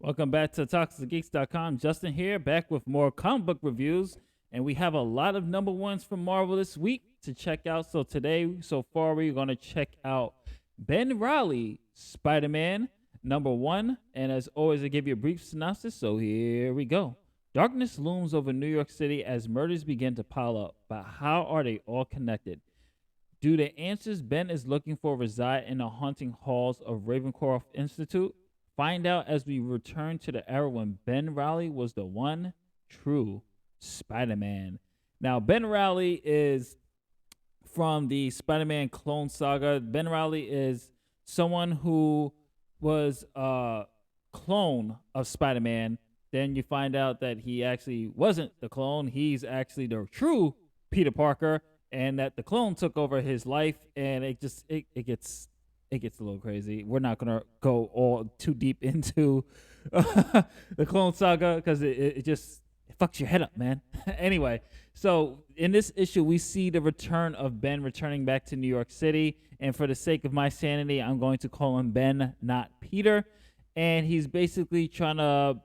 Welcome back to TalksToGeeks.com. Justin here, back with more comic book reviews. And we have a lot of number ones from Marvel this week to check out. So today, so far, we're going to check out Ben Reilly, Spider-Man, number one. And as always, I give you a brief synopsis. So here we go. Darkness looms over New York City as murders begin to pile up. But how are they all connected? Do the answers Ben is looking for reside in the haunting halls of RAVENCROFT Institute? Find out as we return to the era when Ben Reilly was the one true Spider-Man. Now, Ben Reilly is from the Spider-Man clone saga. Ben Reilly is someone who was a clone of Spider-Man. Then you find out that he actually wasn't the clone. He's actually the true Peter Parker, and that the clone took over his life, and it gets a little crazy. We're not gonna go all too deep into the clone saga because it just fucks your head up, man. Anyway, so in this issue, we see the return of Ben returning back to New York City, and for the sake of my sanity, I'm going to call him Ben, not Peter. And he's basically trying to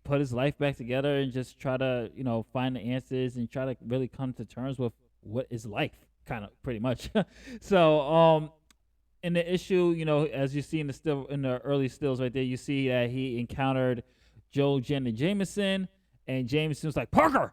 put his life back together and just try to, find the answers and try to really come to terms with what is life, kind of pretty much. So, in the issue, as you see in the early stills right there, you see that he encountered Joe Jenna Jameson, and Jameson was like, Parker,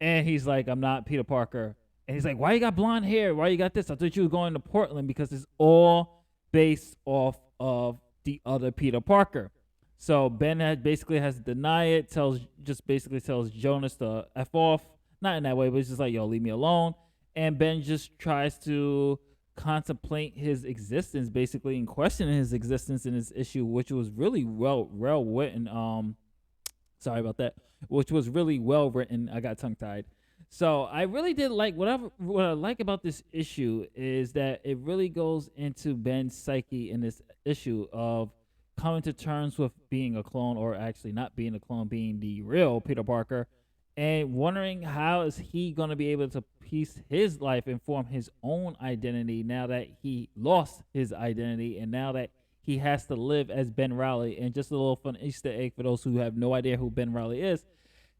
and he's like, I'm not Peter Parker, and he's like, why you got blonde hair? Why you got this? I thought you were going to Portland, because it's all based off of the other Peter Parker. So Ben basically has to deny it, basically tells Jonas to F off, not in that way, but it's just like, yo, leave me alone, and Ben just tries to contemplate his existence, basically, and questioning his existence in this issue, which was really well written. Sorry about that. Which was really well written. I got tongue tied. So I really did like what I like about this issue is that it really goes into Ben's psyche in this issue of coming to terms with being a clone, or actually not being a clone, being the real Peter Parker, and wondering how is he going to be able to piece his life and form his own identity now that he lost his identity, and now that he has to live as Ben Reilly. And just a little fun Easter egg for those who have no idea who Ben Reilly is,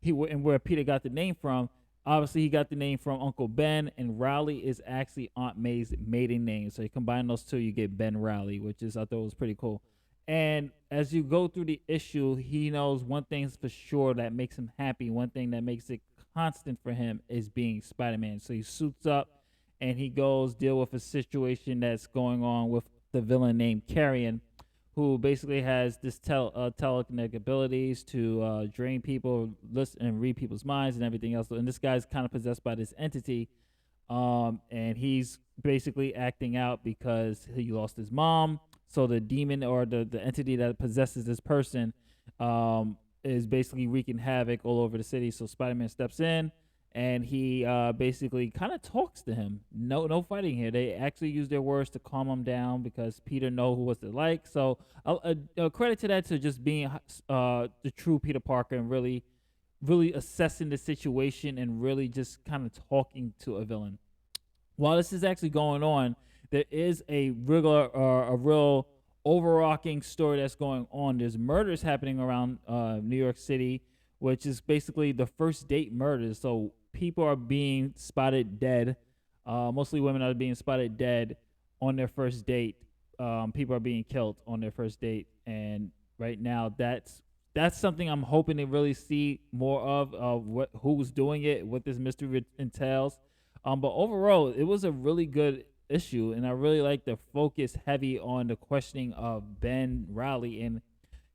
and where Peter got the name from. Obviously, he got the name from Uncle Ben, and Reilly is actually Aunt May's maiden name. So you combine those two, you get Ben Reilly, which I thought was pretty cool. And as you go through the issue, he knows one thing's for sure that makes him happy. One thing that makes it constant for him is being Spider-Man. So he suits up and he goes deal with a situation that's going on with the villain named Carrion, who basically has this telekinetic abilities to drain people, listen and read people's minds and everything else. And this guy's kind of possessed by this entity, and he's basically acting out because he lost his mom. So the demon, or the entity that possesses this person, is basically wreaking havoc all over the city. So Spider-Man steps in, and he basically kind of talks to him. No fighting here. They actually use their words to calm him down because Peter knows what they're like. So credit to that, to just being the true Peter Parker and really assessing the situation and really just kind of talking to a villain. While this is actually going on, there is a real overarching story that's going on. There's murders happening around New York City, which is basically the first date murders. So people are being spotted dead. Mostly women are being spotted dead on their first date. People are being killed on their first date, and right now that's something I'm hoping to really see more of who's doing it, what this mystery entails. But overall, it was a really good issue, and I really like the focus heavy on the questioning of Ben Reilly and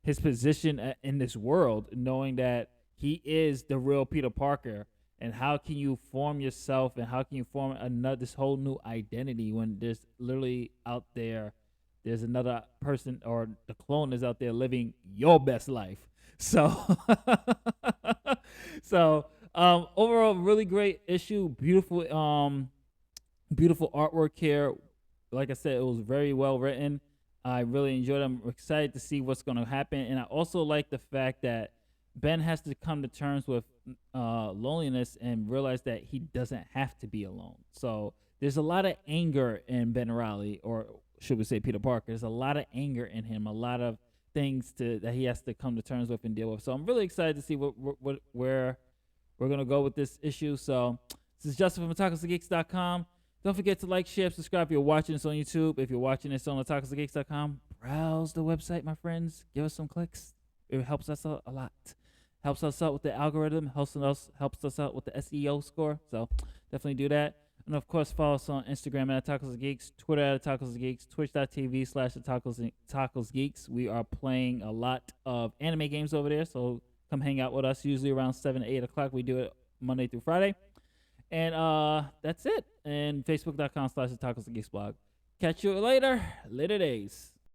his position in this world, knowing that he is the real Peter Parker, and how can you form yourself and how can you form this whole new identity when there's literally out there's another person, or the clone is out there living your best life. So overall, really great issue. Beautiful artwork here. Like I said, it was very well written. I really enjoyed it. I'm excited to see what's going to happen. And I also like the fact that Ben has to come to terms with loneliness and realize that he doesn't have to be alone. So there's a lot of anger in Ben Reilly, or should we say Peter Parker. There's a lot of anger in him, a lot of things that he has to come to terms with and deal with. So I'm really excited to see where we're gonna go with this issue. So this is Justin from otakusandgeeks.com. Don't forget to like, share, subscribe if you're watching this on YouTube. If you're watching this on otakusandgeeks.com, browse the website, my friends. Give us some clicks. It helps us out a lot. Helps us out with the algorithm. Helps us out with the SEO score. So definitely do that. And of course, follow us on Instagram at otakusandgeeks, Twitter at otakusandgeeks, twitch.tv/otakusgeeks. We are playing a lot of anime games over there. So come hang out with us. Usually around 7 to 8 o'clock. We do it Monday through Friday. And that's it. And facebook.com/otakusandgeeks blog. Catch you later. Later days.